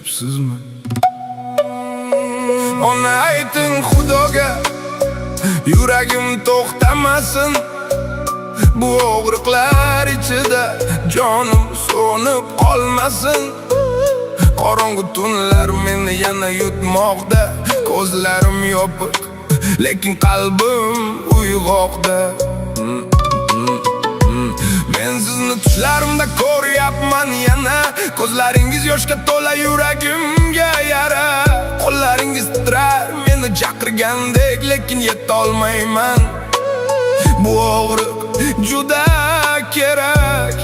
eshityapsizmi? Ona ayting Xudoga, yuragim to'xtamasin. Bu og'riqlar ichida jonim so'nib qolmasin. Qorong'u tunlar meni yana yutmoqda. Ko'zlarim yopiq, lekin qalbim uyg'oqda. Men sizni tushlarimda ko'ryapman yana. Ko'zlaringiz yoshga to'la, yuragimga yara. Qo'llaringiz titrar meni chaqirgandek, lekin yetolmayman. Bu og'riq juda kerak.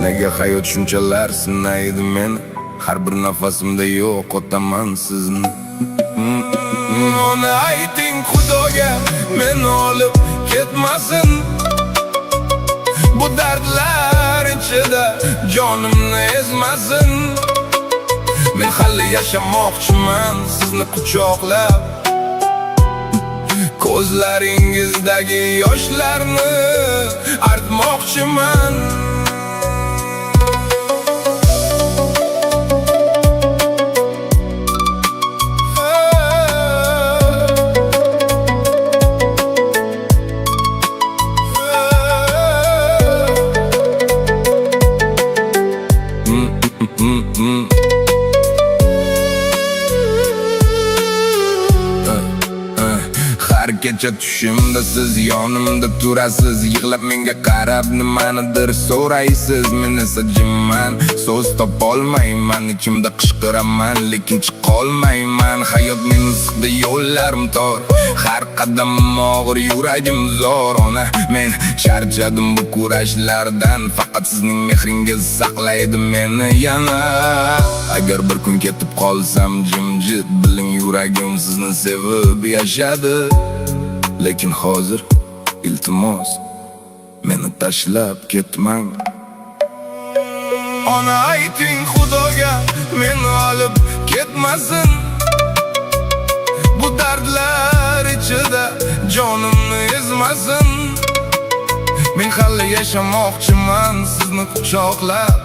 Nega hayot shunchalar sinaydi meni? Har bir nafasimda yo'qotaman sizni. Ona ayting Xudoga, meni olib ketmasin. Bu dardlar ichida jonimni ezmasin. Men hali yashamoqchiman sizni quchoqlab. Ko'zlaringizdagi yoshlarni artmoqchiman. Har kecha tushimda siz yonimda turasiz. Yig'lab menga qarab nimanidir so'raysiz. Men esa jimman, so'z topolmayman. Ichimda qishqiraman, lekin chiqolmayman. Hayot meni siqdi, yo'llarim tor. Har qadamim og'ir, yuragim zor. Ona, men charchadim bu kurashlardan. Faqat sizning mehringiz saqlaydi meni yana. Agar bir kun ketib qolsam jimjit, biling yuragim sizni sevib yashadi. Lekin hozir iltimos, meni tashlab ketmang. Ona ayting Xudoga, meni olib ketmasin. Bu dardlar ichida jonimni ezmasin. Men hali yashamoqchiman sizni quchoqlab.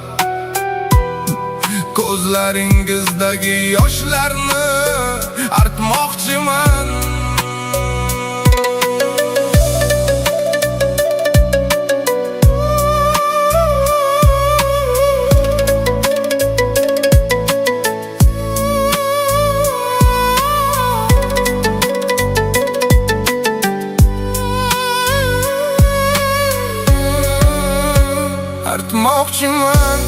Ko'zlaringizdagi yoshlarni artmoqchiman. Artmoqchiman.